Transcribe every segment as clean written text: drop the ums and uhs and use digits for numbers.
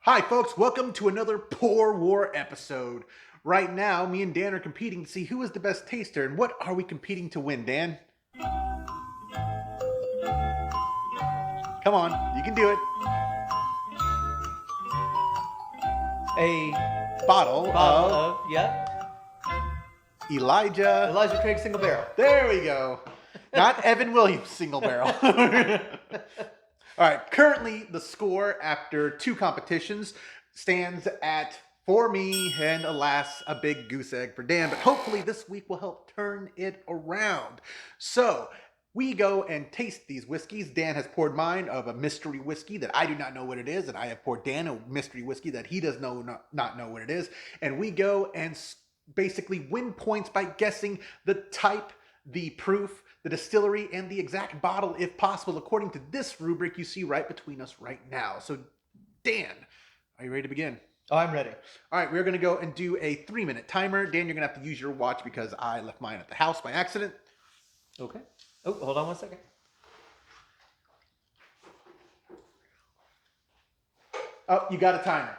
Hi, folks. Welcome to another Pour War episode. Right now, me and Dan are competing to see who is the best taster, and what are we competing to win, Dan? Come on, you can do it. A Bottle of Elijah Craig single barrel. There we go. Not Evan Williams single barrel. All right, currently the score after two competitions stands at, for me, and alas, a big goose egg for Dan, but hopefully this week will help turn it around. So we go and taste these whiskeys. Dan has poured mine of a mystery whiskey that I do not know what it is, and I have poured Dan a mystery whiskey that he does not know what it is, and we go and basically win points by guessing the type, the proof, the distillery, and the exact bottle, if possible, according to this rubric you see right between us right now. So, Dan, are you ready to begin? Oh, I'm ready. All right, we're going to go and do a 3-minute timer. Dan, you're going to have to use your watch because I left mine at the house by accident. Okay. Oh, hold on one second. Oh, you got a timer.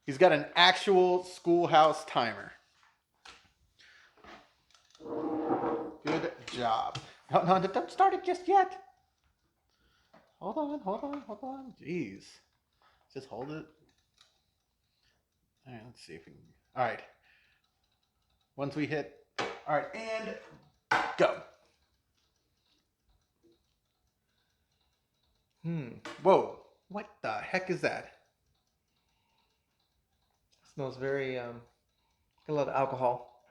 He's got an actual schoolhouse timer. Good job. No, don't start it just yet. Hold on. Jeez. Just hold it. All right, let's see if we can. All right. Once we hit. All right, and go. Whoa. What the heck is that? Smells very got a lot of alcohol.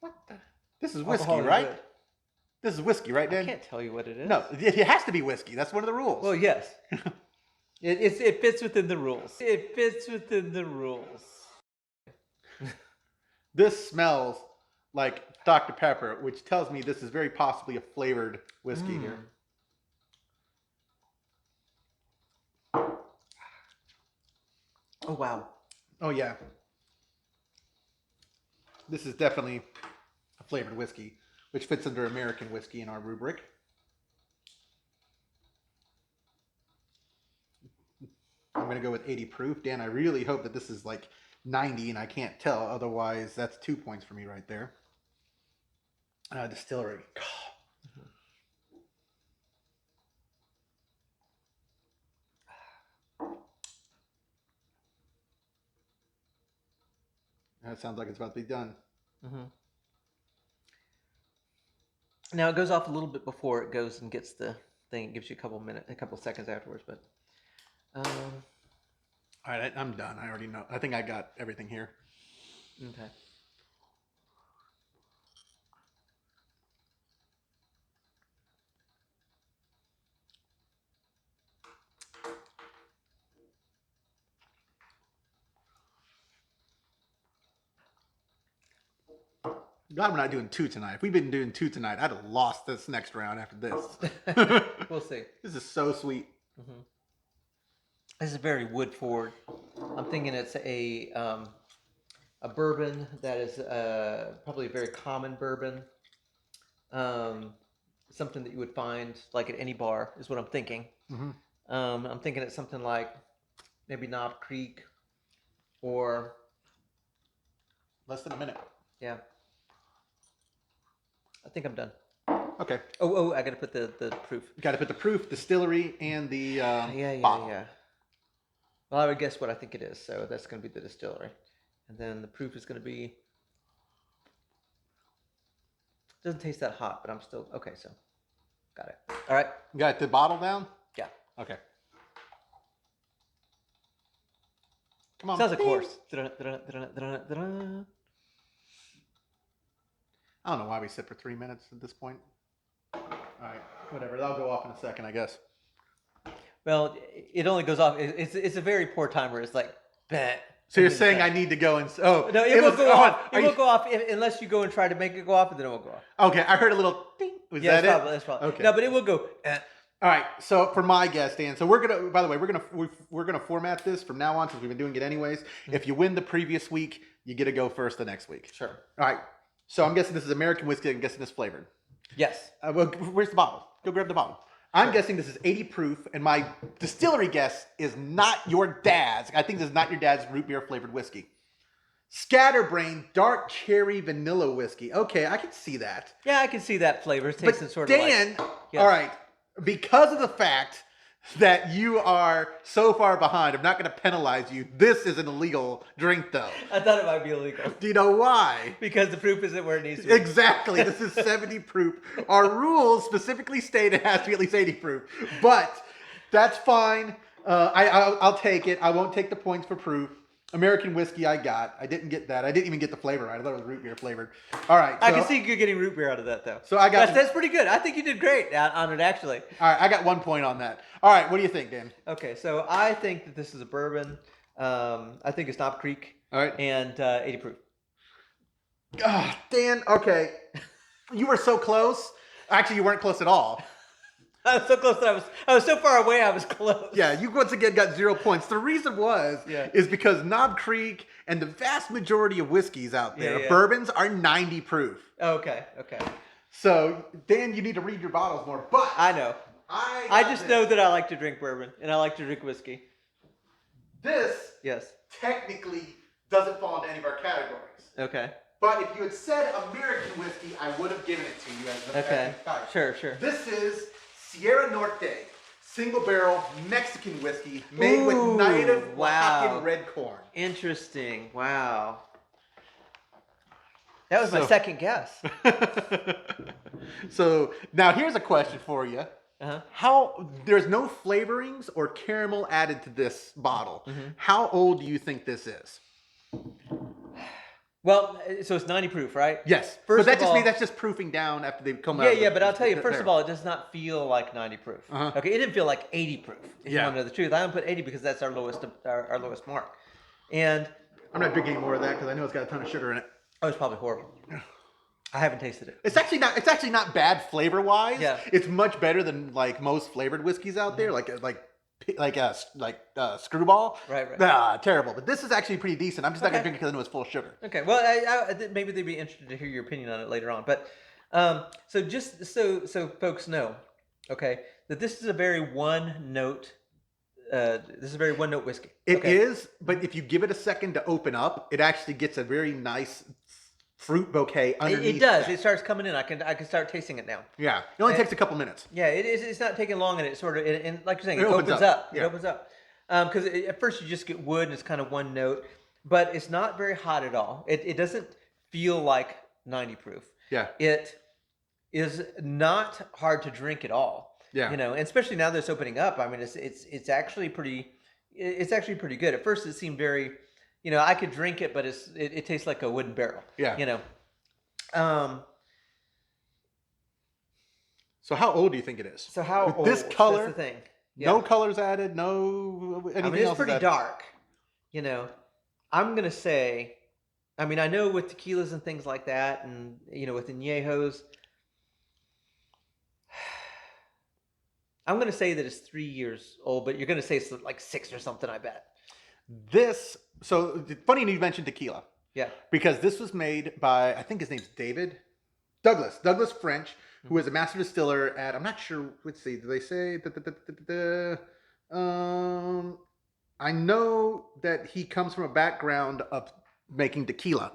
What the? This is whiskey, Alcohol is right? good. This is whiskey, right, Dan? I can't tell you what it is. No, it has to be whiskey. That's one of the rules. Well, yes. It fits within the rules. It fits within the rules. This smells like Dr. Pepper, which tells me this is very possibly a flavored whiskey here. Oh, wow. Oh, yeah. This is definitely a flavored whiskey, which fits under American whiskey in our rubric. I'm going to go with 80 proof. Dan, I really hope that this is like 90 and I can't tell. Otherwise, that's 2 points for me right there. Distillery. That sounds like it's about to be done. Now it goes off a little bit before it goes and gets the thing. It gives you a couple seconds afterwards. But all right, I'm done. I already know. I think I got everything here. Okay. God, we're not doing two tonight. If we'd been doing two tonight, I'd have lost this next round after this. We'll see. This is so sweet. This is very wood forward. I'm thinking it's a bourbon that is probably a very common bourbon. Something that you would find like at any bar is what I'm thinking. I'm thinking it's something like maybe Knob Creek or Less than a minute. Yeah. I think I'm done. Okay. Oh, I got to put the proof. Got to put the proof, distillery, and the Yeah. Well, I would guess what I think it is. So that's going to be the distillery. And then the proof is going to be... Doesn't taste that hot, but I'm still... Okay, so got it. All right. You got the bottle down? Yeah. Okay. Come on. Sounds like horse. I don't know why we sit for 3 minutes at this point. All right, whatever. That'll go off in a second, I guess. Well, it only goes off. It's a very poor timer. It's like, bah. So you're saying I need to go and... Oh, no, it will go off. It will go off unless you go and try to make it go off, and then it will go off. Okay, I heard a little ding. Was that it? That's probably. Okay. No, but it will go. All right, so for my guess, Dan, so we're gonna. By the way, we're gonna format this from now on since we've been doing it anyways. If you win the previous week, you get to go first the next week. Sure. All right. So I'm guessing this is American whiskey. I'm guessing it's flavored. Yes. Well, where's the bottle? Go grab the bottle. I'm guessing this is 80 proof, and my distillery guess is not your dad's. I think this is not your dad's root beer flavored whiskey. Scatterbrain dark cherry vanilla whiskey. Okay, I can see that. Yeah, I can see that flavor. It's tasting But sort of Dan, like... Yeah. all right, because of the fact that you are so far behind, I'm not going to penalize you. This is an illegal drink, though. I thought it might be illegal. Do you know why? Because the proof isn't where it needs to be. Exactly. This is 70 proof. Our rules specifically state it has to be at least 80 proof. But that's fine. I'll take it. I won't take the points for proof. American whiskey I got. I didn't get that. I didn't even get the flavor right. I thought it was root beer flavored. All right. I can see you getting root beer out of that, though. So I got... That's pretty good. I think you did great on it, actually. All right. I got 1 point on that. All right. What do you think, Dan? Okay. So I think that this is a bourbon. I think it's Knob Creek. All right. And 80 proof. Dan, okay. You were so close. Actually, you weren't close at all. I was so close that I was so far away I was close. Yeah, you once again got 0 points. The reason is because Knob Creek and the vast majority of whiskeys out there, bourbons, are 90 proof. Okay. So, Dan, you need to read your bottles more. But I know. I just know that I like to drink bourbon and I like to drink whiskey. This technically doesn't fall into any of our categories. Okay. But if you had said American whiskey, I would have given it to you as the Sure. This is Sierra Norte single barrel Mexican whiskey made with native Oaxacan red corn. Interesting. Wow. That was my second guess. So now here's a question for you. How there's no flavorings or caramel added to this bottle. How old do you think this is? Well, so it's 90 proof, right? Yes. But that's just proofing down after they come out. Yeah, but I'll tell you, first of all, it does not feel like 90 proof. Okay, it didn't feel like 80 proof, if you want to know the truth. I don't put 80 because that's our lowest mark. And I'm not drinking any more of that because I know it's got a ton of sugar in it. Oh, it's probably horrible. I haven't tasted it. It's actually not bad flavor wise. Yeah. It's much better than like most flavored whiskeys out there, like Screwball. Right. Terrible. But this is actually pretty decent. I'm just not gonna drink it because I know it's full of sugar. Okay. Well, I maybe they'd be interested to hear your opinion on it later on. But so just so folks know, okay, that this is a very one note. This is a very one note whiskey. It is, but if you give it a second to open up, it actually gets a very nice fruit bouquet underneath. It does. It starts coming in. I can start tasting it now. Yeah. It only takes a couple minutes. Yeah, it is. It's not taking long, and it sort of, and like you're saying, it opens up. It opens up. Because at first you just get wood, and it's kind of one note, but it's not very hot at all. It doesn't feel like 90 proof. Yeah. It is not hard to drink at all. Yeah. And especially now that it's opening up, I mean, it's actually pretty. It's actually pretty good. At first, it seemed very. I could drink it, but it tastes like a wooden barrel. Yeah. So how old do you think it is? So how old? This color? That's the thing. No colors added. No anything I mean, it's else pretty added. dark. I'm gonna say. I mean, I know with tequilas and things like that, and with añejos. I'm gonna say that it's 3 years old, but you're gonna say it's like 6 or something. I bet. So funny you mentioned tequila. Yeah. Because this was made by, I think his name's Douglas French, who is a master distiller at, I'm not sure, let's see, do they say, I know that he comes from a background of making tequila.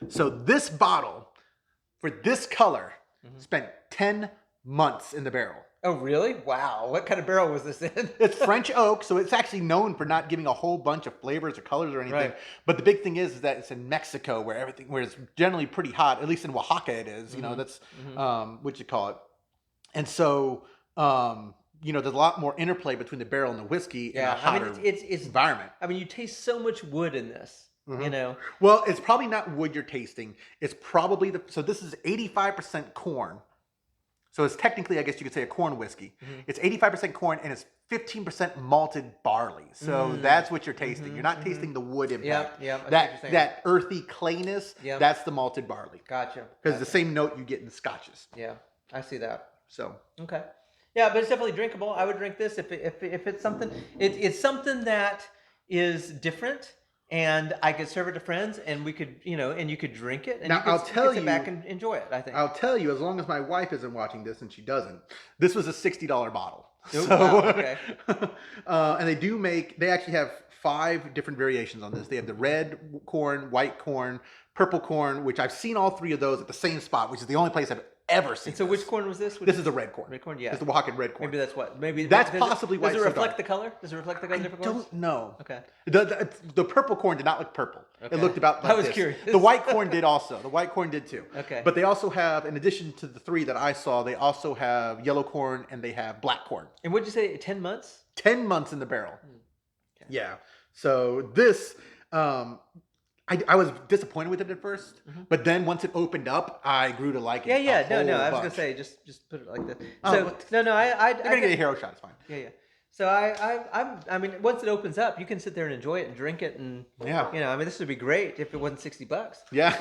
So this bottle, for this color, spent 10 months in the barrel. Oh, really? Wow. What kind of barrel was this in? It's French oak, so it's actually known for not giving a whole bunch of flavors or colors or anything. Right. But the big thing is that it's in Mexico where it's generally pretty hot. At least in Oaxaca it is. That's what you call it. And so there's a lot more interplay between the barrel and the whiskey in a hotter it's environment. I mean, you taste so much wood in this. Well, it's probably not wood you're tasting. It's probably so this is 85% corn. So it's technically, I guess you could say, a corn whiskey. It's 85% corn and it's 15% malted barley. So that's what you're tasting. You're not tasting the wood impact. Yeah. That earthy clayness, that's the malted barley. Gotcha. Because it's the same note you get in the scotches. Yeah, I see that. So okay. Yeah, but it's definitely drinkable. I would drink this if it's something. It's something that is different and I could serve it to friends, and we could, and you could drink it, and Now, you could, I'll tell sit you- back and enjoy it. I think. I'll tell you, as long as my wife isn't watching this, and she doesn't, this was a $60 bottle. Oh, So, wow, okay. And they actually have 5 different variations on this. They have the red corn, white corn, purple corn, which I've seen all 3 of those at the same spot, which is the only place I've ever seen. And so, this. which corn was this? This is the red corn. Red corn, yeah. It's the Oaxacan red corn. Maybe that's what. Maybe That's does possibly why Does it it's so reflect dark. the color? Does it reflect the color? I Different colors? don't know. Okay. The purple corn did not look purple. Okay. It looked about like I was this. curious. The white corn did also. The white corn did too. Okay. But they also have, in addition to the 3 that I saw, they also have yellow corn and they have black corn. And what'd you say? 10 months? 10 months in the barrel. Okay. Yeah. So this, I was disappointed with it at first, but then once it opened up, I grew to like it. Yeah. a No. whole I was bunch. gonna say just put it like this. Oh, So what? no. They're gonna get a hero shot. It's fine. Yeah. So I mean, once it opens up, you can sit there and enjoy it and drink it, and Yeah. I mean, this would be great if it wasn't $60. Yeah.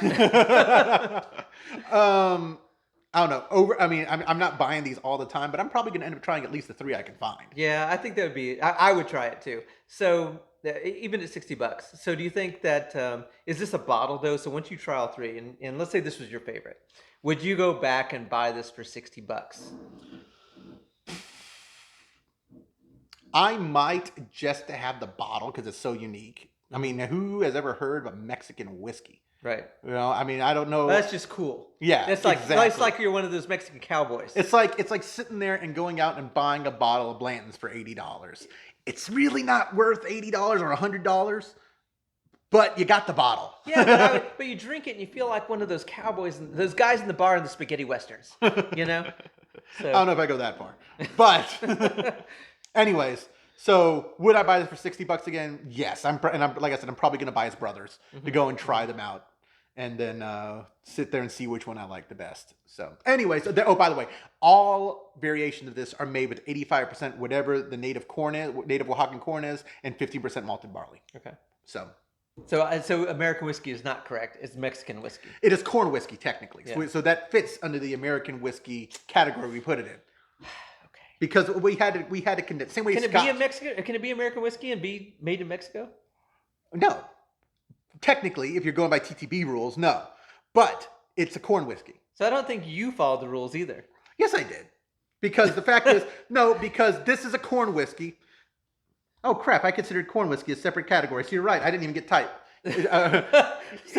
I don't know. I'm not buying these all the time, but I'm probably gonna end up trying at least the 3 I can find. Yeah, I think that would be. I would try it too. So even at $60. So do you think that is this a bottle though? So once you try all 3, and let's say this was your favorite, would you go back and buy this for $60? I might just to have the bottle because it's so unique. I mean, who has ever heard of a Mexican whiskey? Right. I mean, I don't know. Well, that's just cool. Yeah, It's like exactly. it's like you're one of those Mexican cowboys. It's like sitting there and going out and buying a bottle of Blanton's for $80. It's really not worth $80 or $100, but you got the bottle. Yeah, but you drink it and you feel like one of those cowboys, those guys in the bar in the spaghetti westerns. So, I don't know if I go that far, but anyways. So would I buy this for $60 again? Yes, like I said, I'm probably gonna buy his brothers to go and try them out, and then sit there and see which one I like the best. So, anyways, by the way, all variations of this are made with 85% whatever the native Oaxacan corn is, and 15% malted barley. Okay. So So American whiskey is not correct. It's Mexican whiskey. it is corn whiskey technically. Yeah. So that fits under the American whiskey category we put it in. Okay. Because we had to condense. Same way Can it Scotch. be a Mexican? Can it be American whiskey and be made in Mexico? No. Technically, if you're going by TTB rules, no. But it's a corn whiskey. So I don't think you followed the rules either. Yes, I did. Because the fact is, no, because this is a corn whiskey. Oh, crap. I considered corn whiskey a separate category. So you're right. I didn't even get type. See,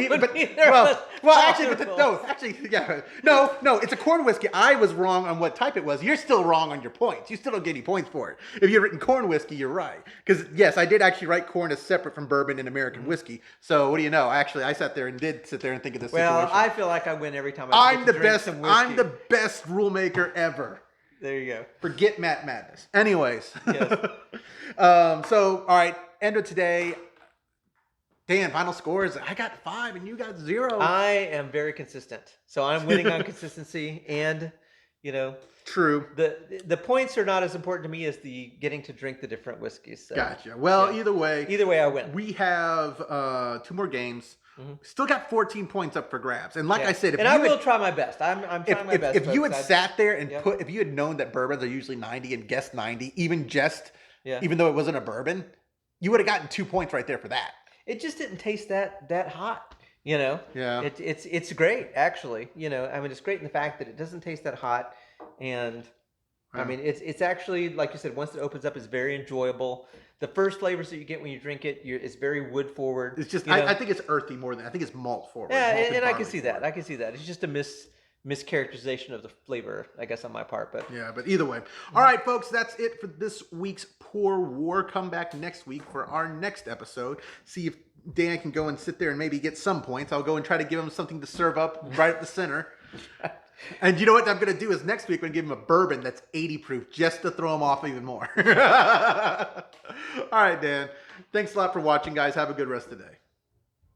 So but, neither of us well, followed actually, the no, rules. actually, yeah, no, it's a corn whiskey. I was wrong on what type it was. You're still wrong on your points. You still don't get any points for it. If you've written corn whiskey, you're right. Because yes, I did actually write corn as separate from bourbon and American whiskey. So what do you know? Actually, I sat there and think of this Well, situation. I feel like I win every time I I'm get the to drink best. some whiskey. I'm the best rule maker ever. There you go. Forget Matt Madness. Anyways. Yes. So, all right, end of today. Dan, final scores. I got 5 and you got 0. I am very consistent. So I'm winning on consistency, and True. the points are not as important to me as the getting to drink the different whiskeys. So, Gotcha. Well, yeah. either way, I win. we have 2 more games. Mhm. Still got 14 points up for grabs. And like Yeah. I said, I will try my best. I'm trying my best. if you had folks. sat there and Yep. if you had known that bourbons are usually 90 and guessed 90, even Yeah. though it wasn't a bourbon, you would have gotten 2 points right there for that. It just didn't taste that hot. Yeah. It's great actually. I mean, it's great in the fact that it doesn't taste that hot, and I mean, it's actually, like you said, once it opens up, it's very enjoyable. The first flavors that you get when you drink it, it's very wood forward. It's just I think it's earthy more than I think it's malt forward. Yeah, malted and I can barley see forward. that. I can see that. It's just a mischaracterization of the flavor, I guess, on my part. But Yeah, but either way. All right, folks, that's it for this week's Pour War. Come back next week for our next episode. See if Dan can go and sit there and maybe get some points. I'll go and try to give him something to serve up right at the center. And you know what I'm going to do is next week I'm going to give him a bourbon that's 80 proof just to throw him off even more. All right, Dan. Thanks a lot for watching, guys. Have a good rest of the day.